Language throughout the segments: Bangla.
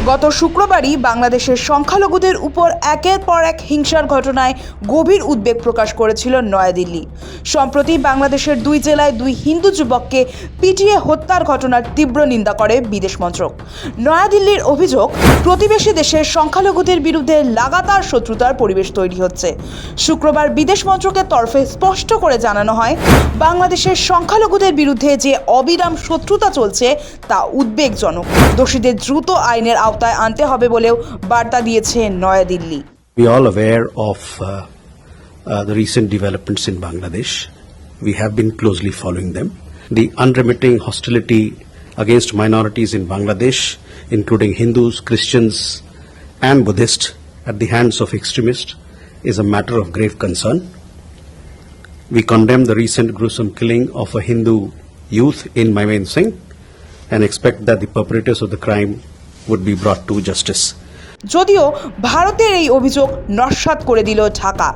গত শুক্রবারই বাংলাদেশের সংখ্যালঘুদের উপর একের পর এক হিংসার ঘটনায় গভীর উদ্বেগ প্রকাশ করেছিল নয়াদিল্লি। সম্প্রতি বাংলাদেশের দুই জেলায় দুই হিন্দু যুবককে পিটিয়ে হত্যার ঘটনার তীব্র নিন্দা করে বিদেশ মন্ত্রক। নয়াদিল্লির অভিযোগ, প্রতিবেশী দেশের সংখ্যালঘুদের বিরুদ্ধে লাগাতার শত্রুতার পরিবেশ তৈরি হচ্ছে। শুক্রবার বিদেশ মন্ত্রকের তরফে স্পষ্ট করে জানানো হয়, বাংলাদেশের সংখ্যালঘুদের বিরুদ্ধে যে অবিরাম শত্রুতা চলছে তা উদ্বেগজনক। দোষীদের দ্রুত আইনের আওতায় আনতে হবে বলেও বার্তা দিয়েছে New Delhi. We are all aware of the recent developments in Bangladesh. We have been closely following them. The unremitting hostility against minorities in Bangladesh, including Hindus, Christians and Buddhists at the hands of extremists, is a matter of grave concern. We condemn the recent gruesome killing of a Hindu youth in Mymensingh and expect that the perpetrators of the crime would be brought to justice. যদিও ভারতের এই অভিযোগ নস্যাৎ করে দিল ঢাকা।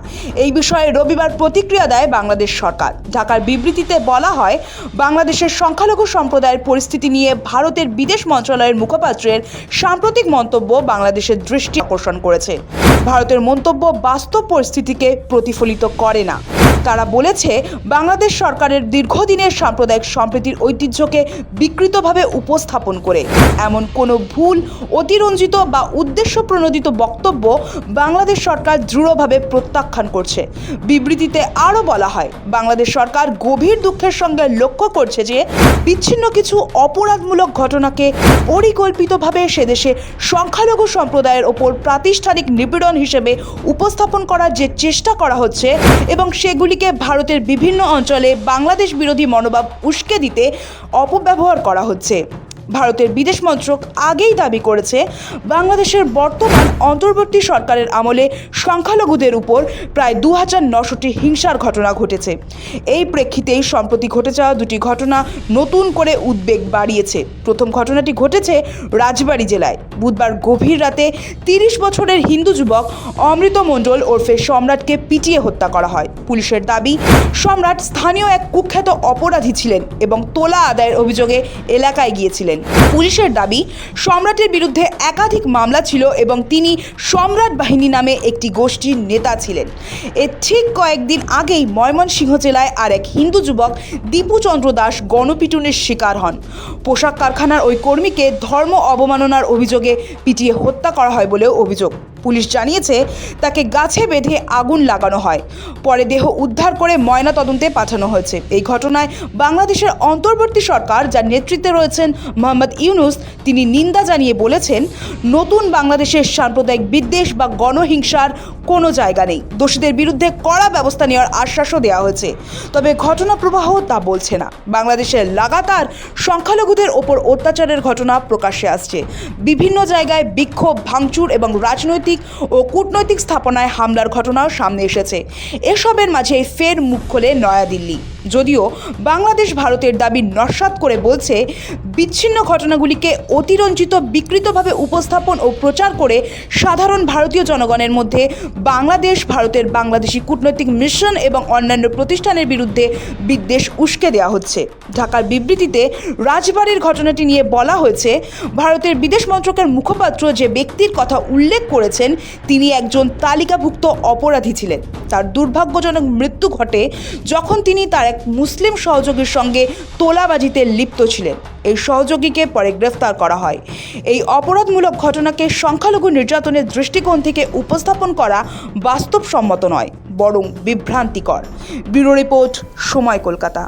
এই বিষয়ে রবিবার প্রতিক্রিয়া দেয় বাংলাদেশ সরকার। ঢাকার বিবৃতিতে বলা হয়, বাংলাদেশের সংখ্যালঘু সম্প্রদায়ের পরিস্থিতি নিয়ে ভারতের বিদেশ মন্ত্রণালয়ের মুখপাত্রের সাম্প্রতিক মন্তব্য বাংলাদেশের দৃষ্টি আকর্ষণ করেছে। ভারতের মন্তব্য বাস্তব পরিস্থিতিকে প্রতিফলিত করে না। তারা বলেছে, বাংলাদেশ সরকারের দীর্ঘদিনের সাম্প্রদায়িক সম্প্রীতির ঐতিহ্যকে বিকৃতভাবে উপস্থাপন করে এমন কোনো ভুল, অতিরঞ্জিত বা উদ্দেশ্যপ্রণোদিত বক্তব্য বাংলাদেশ সরকার দৃঢ়ভাবে প্রত্যাখ্যান করছে। বিবৃতিতে আরও বলা হয়, বাংলাদেশ সরকার গভীর দুঃখের সঙ্গে লক্ষ্য করছে যে বিচ্ছিন্ন কিছু অপরাধমূলক ঘটনাকে পরিকল্পিতভাবে সেদেশে সংখ্যালঘু সম্প্রদায়ের ওপর প্রাতিষ্ঠানিক নিপীড়ন হিসেবে উপস্থাপন করার যে চেষ্টা করা হচ্ছে এবং সেগুলিকে ভারতের বিভিন্ন অঞ্চলে বাংলাদেশ বিরোধী মনোভাব উস্কে দিতে অপব্যবহার করা হচ্ছে। ভারতের বিদেশ মন্ত্রক আগেই দাবি করেছে, বাংলাদেশের বর্তমান অন্তর্বর্তী সরকারের আমলে সংখ্যালঘুদের উপর প্রায় 2900টি হিংসার ঘটনা ঘটেছে। এই প্রেক্ষিতেই সম্প্রতি ঘটে যাওয়া দুটি ঘটনা নতুন করে উদ্বেগ বাড়িয়েছে। প্রথম ঘটনাটি ঘটেছে রাজবাড়ী জেলায়। বুধবার গভীর রাতে 30 বছরের হিন্দু যুবক অমৃত মণ্ডল ওরফে সম্রাটকে পিটিয়ে হত্যা করা হয়। পুলিশের দাবি, সম্রাট স্থানীয় এক কুখ্যাত অপরাধী ছিলেন এবং তোলা আদায়ের অভিযোগে এলাকায় গিয়েছিলেন। পুলিশের দাবি, সম্রাটের বিরুদ্ধে একাধিক মামলা ছিল এবং তিনি সম্রাট বাহিনী নামে একটি গোষ্ঠীর নেতা ছিলেন। এর ঠিক কয়েকদিন আগেই ময়মনসিংহ জেলায় আরেক হিন্দু যুবক দীপু চন্দ্র দাস গণপিটুনির শিকার হন। পোশাক কারখানার ওই কর্মীকে ধর্ম অবমাননার অভিযোগে পিটিয়ে হত্যা করা হয় বলেও অভিযোগ। পুলিশ জানিয়েছে, তাকে গাছে বেঁধে আগুন লাগানো হয়। পরে দেহ উদ্ধার করে ময়না তদন্তে পাঠানো হয়েছে। এই ঘটনায় বাংলাদেশের অন্তর্বর্তী সরকার, যার নেতৃত্বে রয়েছেন মোহাম্মদ ইউনুস, তিনি নিন্দা জানিয়ে বলেছেন, নতুন বাংলাদেশের সাম্প্রদায়িক বিদ্বেষ বা গণহিংসার কোনো জায়গা নেই। দোষীদের বিরুদ্ধে কড়া ব্যবস্থা নেওয়ার আশ্বাসও দেওয়া হয়েছে। তবে ঘটনা প্রবাহ তা বলছে না। বাংলাদেশের লাগাতার সংখ্যালঘুদের ওপর অত্যাচারের ঘটনা প্রকাশ্যে আসছে। বিভিন্ন জায়গায় বিক্ষোভ, ভাঙচুর এবং রাজনৈতিক ও কূটনৈতিক স্থাপনায় হামলার ঘটনাও সামনে এসেছে। এসবের মাঝে ফের মুখ খোলে নয়াদিল্লি। যদিও বাংলাদেশ ভারতের দাবি নস্যাৎ করে বলছে, বিচ্ছিন্ন ঘটনাগুলিকে অতিরঞ্জিত, বিকৃতভাবে উপস্থাপন ও প্রচার করে সাধারণ ভারতীয় জনগণের মধ্যে ভারতের বাংলাদেশি কূটনৈতিক মিশন এবং অন্যান্য প্রতিষ্ঠানের বিরুদ্ধে বিদ্বেষ উস্কে দেওয়া হচ্ছে। ঢাকার বিবৃতিতে রাজবাড়ির ঘটনাটি নিয়ে বলা হয়েছে, ভারতের বিদেশ মন্ত্রকের মুখপাত্র যে ব্যক্তির কথা উল্লেখ করেছেন, তিনি একজন তালিকাভুক্ত অপরাধী ছিলেন। তার দুর্ভাগ্যজনক মৃত্যু ঘটে যখন তিনি তার এক মুসলিম সহযোগীর সঙ্গে তোলাবাজিতে লিপ্ত ছিলেন। এই সহযোগীকে পরে গ্রেফতার করা হয়। এই অপরাধমূলক ঘটনাকে সংখ্যালঘু নির্যাতনের দৃষ্টিকোণ থেকে উপস্থাপন করা বাস্তবসম্মত নয়, বরং বিভ্রান্তিকর। ব্যুরো রিপোর্ট, সময়, কলকাতা।